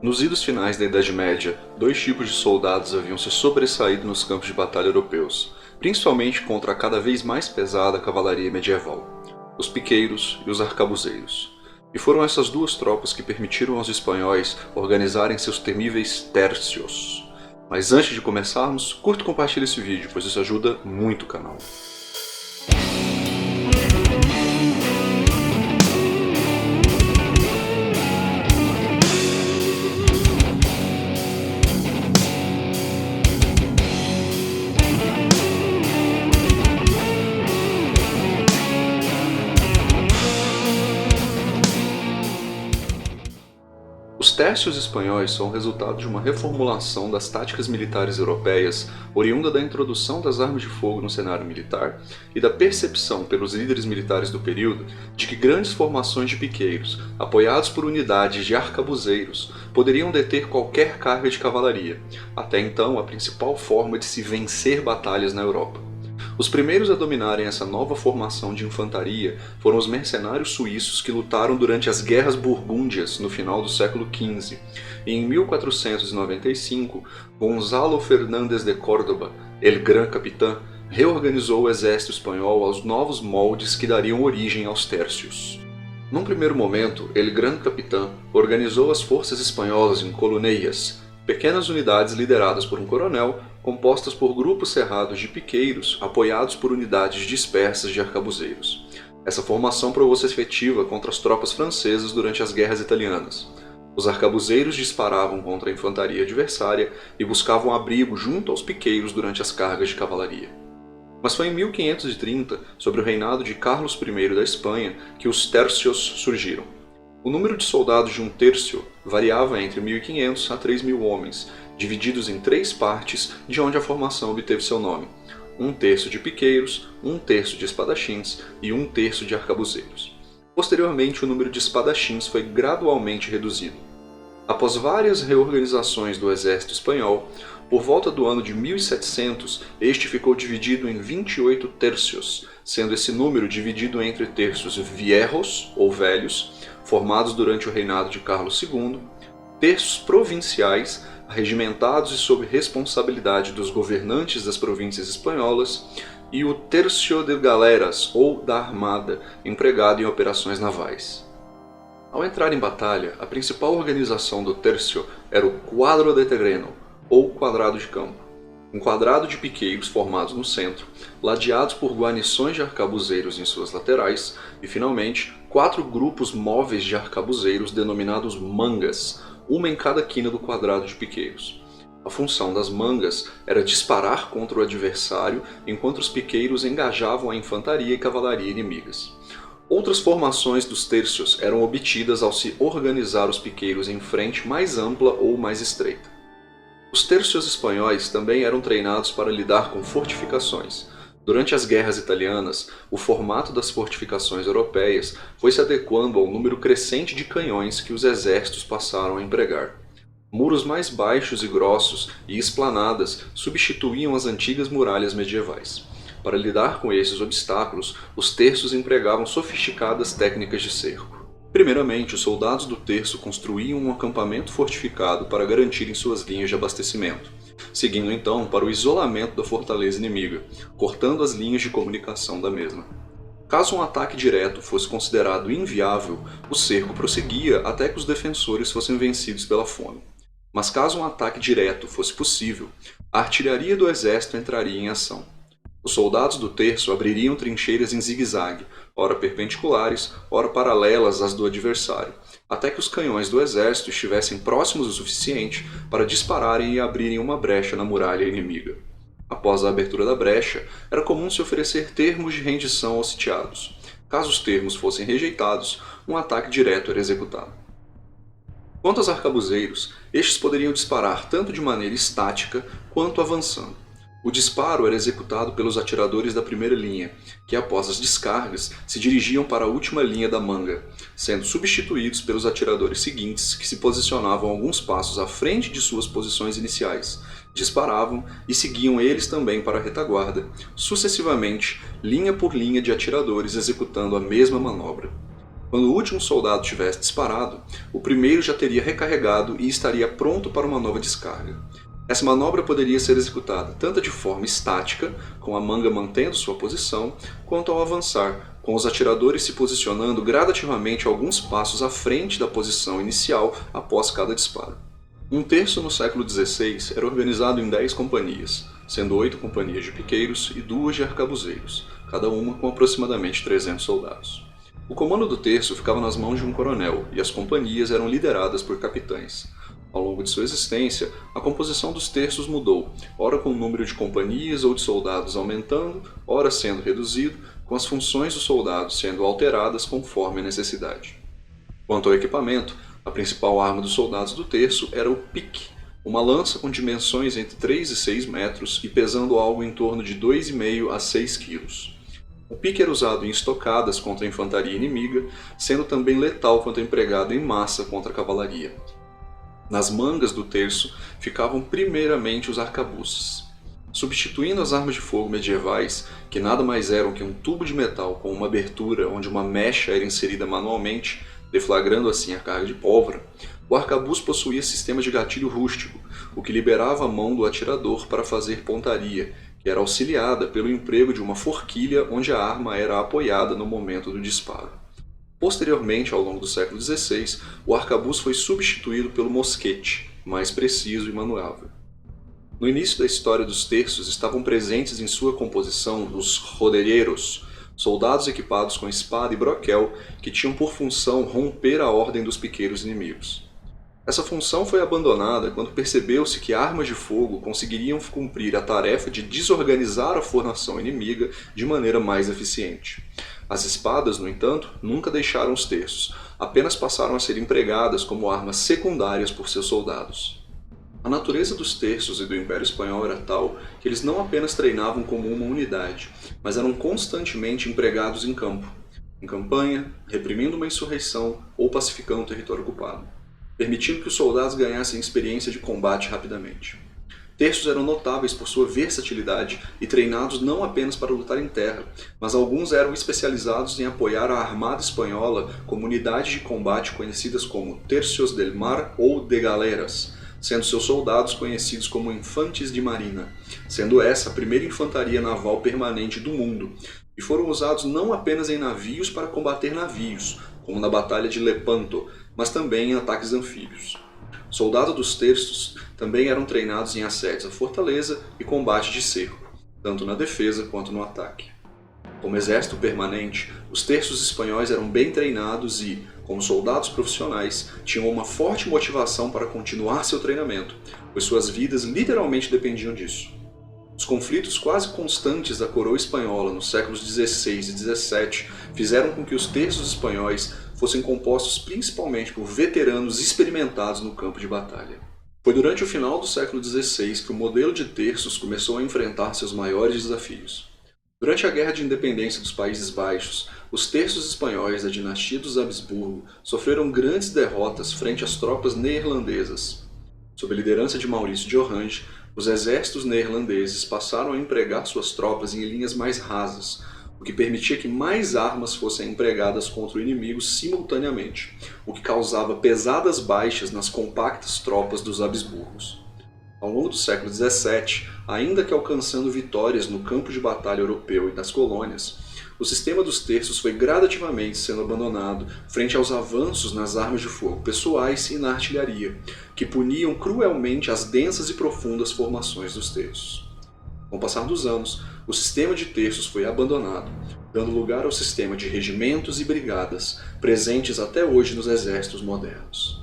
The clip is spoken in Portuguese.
Nos idos finais da Idade Média, dois tipos de soldados haviam se sobressaído nos campos de batalha europeus, principalmente contra a cada vez mais pesada cavalaria medieval: os piqueiros e os arcabuzeiros. E foram essas duas tropas que permitiram aos espanhóis organizarem seus temíveis tércios. Mas antes de começarmos, curta e compartilhe esse vídeo, pois isso ajuda muito o canal. Os tércios espanhóis são o resultado de uma reformulação das táticas militares europeias, oriunda da introdução das armas de fogo no cenário militar e da percepção pelos líderes militares do período de que grandes formações de piqueiros, apoiados por unidades de arcabuzeiros, poderiam deter qualquer carga de cavalaria, até então a principal forma de se vencer batalhas na Europa. Os primeiros a dominarem essa nova formação de infantaria foram os mercenários suíços que lutaram durante as Guerras Burgúndias no final do século XV, e em 1495, Gonzalo Fernández de Córdoba, El Gran Capitán, reorganizou o exército espanhol aos novos moldes que dariam origem aos tércios. Num primeiro momento, El Gran Capitán organizou as forças espanholas em coluneias, pequenas unidades lideradas por um coronel, compostas por grupos cerrados de piqueiros apoiados por unidades dispersas de arcabuzeiros. Essa formação provou-se efetiva contra as tropas francesas durante as guerras italianas. Os arcabuzeiros disparavam contra a infantaria adversária e buscavam abrigo junto aos piqueiros durante as cargas de cavalaria. Mas foi em 1530, sob o reinado de Carlos I da Espanha, que os tércios surgiram. O número de soldados de um tércio variava entre 1.500 a 3.000 homens, divididos em três partes, de onde a formação obteve seu nome: um terço de piqueiros, um terço de espadachins e um terço de arcabuzeiros. Posteriormente, o número de espadachins foi gradualmente reduzido. Após várias reorganizações do exército espanhol, por volta do ano de 1700, este ficou dividido em 28 tercios, sendo esse número dividido entre terços viejos, ou velhos, formados durante o reinado de Carlos II, terços provinciais, regimentados e sob responsabilidade dos governantes das províncias espanholas, e o tercio de galeras, ou da armada, empregado em operações navais. Ao entrar em batalha, a principal organização do tercio era o quadro de terreno, ou quadrado de campo. Um quadrado de piqueiros formados no centro, ladeados por guarnições de arcabuzeiros em suas laterais, e finalmente, 4 grupos móveis de arcabuzeiros denominados mangas, uma em cada quina do quadrado de piqueiros. A função das mangas era disparar contra o adversário enquanto os piqueiros engajavam a infantaria e cavalaria inimigas. Outras formações dos tercios eram obtidas ao se organizar os piqueiros em frente mais ampla ou mais estreita. Os tercios espanhóis também eram treinados para lidar com fortificações. Durante as guerras italianas, o formato das fortificações europeias foi se adequando ao número crescente de canhões que os exércitos passaram a empregar. Muros mais baixos e grossos e esplanadas substituíam as antigas muralhas medievais. Para lidar com esses obstáculos, os terços empregavam sofisticadas técnicas de cerco. Primeiramente, os soldados do terço construíam um acampamento fortificado para garantirem suas linhas de abastecimento, seguindo então para o isolamento da fortaleza inimiga, cortando as linhas de comunicação da mesma. Caso um ataque direto fosse considerado inviável, o cerco prosseguia até que os defensores fossem vencidos pela fome. Mas caso um ataque direto fosse possível, a artilharia do exército entraria em ação. Os soldados do terço abririam trincheiras em zigue-zague, ora perpendiculares, ora paralelas às do adversário, até que os canhões do exército estivessem próximos o suficiente para dispararem e abrirem uma brecha na muralha inimiga. Após a abertura da brecha, era comum se oferecer termos de rendição aos sitiados. Caso os termos fossem rejeitados, um ataque direto era executado. Quanto aos arcabuzeiros, estes poderiam disparar tanto de maneira estática quanto avançando. O disparo era executado pelos atiradores da primeira linha, que após as descargas se dirigiam para a última linha da manga, sendo substituídos pelos atiradores seguintes que se posicionavam alguns passos à frente de suas posições iniciais, disparavam e seguiam eles também para a retaguarda, sucessivamente, linha por linha de atiradores executando a mesma manobra. Quando o último soldado tivesse disparado, o primeiro já teria recarregado e estaria pronto para uma nova descarga. Essa manobra poderia ser executada tanto de forma estática, com a manga mantendo sua posição, quanto ao avançar, com os atiradores se posicionando gradativamente alguns passos à frente da posição inicial após cada disparo. Um terço no século XVI era organizado em 10 companhias, sendo 8 companhias de piqueiros e 2 de arcabuzeiros, cada uma com aproximadamente 300 soldados. O comando do terço ficava nas mãos de um coronel e as companhias eram lideradas por capitães. Ao longo de sua existência, a composição dos terços mudou, ora com o número de companhias ou de soldados aumentando, ora sendo reduzido, com as funções dos soldados sendo alteradas conforme a necessidade. Quanto ao equipamento, a principal arma dos soldados do terço era o pique, uma lança com dimensões entre 3 e 6 metros e pesando algo em torno de 2,5 a 6 quilos. O pique era usado em estocadas contra a infantaria inimiga, sendo também letal quando empregado em massa contra a cavalaria. Nas mangas do terço ficavam primeiramente os arcabuços. Substituindo as armas de fogo medievais, que nada mais eram que um tubo de metal com uma abertura onde uma mecha era inserida manualmente, deflagrando assim a carga de pólvora, o arcabuz possuía sistema de gatilho rústico, o que liberava a mão do atirador para fazer pontaria, que era auxiliada pelo emprego de uma forquilha onde a arma era apoiada no momento do disparo. Posteriormente, ao longo do século XVI, o arcabuz foi substituído pelo mosquete, mais preciso e manuável. No início da história dos terços estavam presentes em sua composição os rodereiros, soldados equipados com espada e broquel que tinham por função romper a ordem dos piqueiros inimigos. Essa função foi abandonada quando percebeu-se que armas de fogo conseguiriam cumprir a tarefa de desorganizar a formação inimiga de maneira mais eficiente. As espadas, no entanto, nunca deixaram os terços, apenas passaram a ser empregadas como armas secundárias por seus soldados. A natureza dos terços e do Império Espanhol era tal que eles não apenas treinavam como uma unidade, mas eram constantemente empregados em campo, em campanha, reprimindo uma insurreição ou pacificando o território ocupado, permitindo que os soldados ganhassem experiência de combate rapidamente. Terços eram notáveis por sua versatilidade e treinados não apenas para lutar em terra, mas alguns eram especializados em apoiar a armada espanhola como unidades de combate conhecidas como Tercios del Mar ou de Galeras, sendo seus soldados conhecidos como Infantes de Marina, sendo essa a primeira infantaria naval permanente do mundo, e foram usados não apenas em navios para combater navios, como na Batalha de Lepanto, mas também em ataques anfíbios. Soldados dos terços também eram treinados em assédios à fortaleza e combate de cerco, tanto na defesa quanto no ataque. Como exército permanente, os terços espanhóis eram bem treinados e, como soldados profissionais, tinham uma forte motivação para continuar seu treinamento, pois suas vidas literalmente dependiam disso. Os conflitos quase constantes da coroa espanhola nos séculos XVI e XVII fizeram com que os terços espanhóis fossem compostos principalmente por veteranos experimentados no campo de batalha. Foi durante o final do século XVI que o modelo de terços começou a enfrentar seus maiores desafios. Durante a Guerra de Independência dos Países Baixos, os terços espanhóis da dinastia dos Habsburgo sofreram grandes derrotas frente às tropas neerlandesas. Sob a liderança de Maurício de Orange, os exércitos neerlandeses passaram a empregar suas tropas em linhas mais rasas, o que permitia que mais armas fossem empregadas contra o inimigo simultaneamente, o que causava pesadas baixas nas compactas tropas dos Habsburgos. Ao longo do século XVII, ainda que alcançando vitórias no campo de batalha europeu e nas colônias, o sistema dos terços foi gradativamente sendo abandonado frente aos avanços nas armas de fogo pessoais e na artilharia, que puniam cruelmente as densas e profundas formações dos terços. Com o passar dos anos, o sistema de terços foi abandonado, dando lugar ao sistema de regimentos e brigadas, presentes até hoje nos exércitos modernos.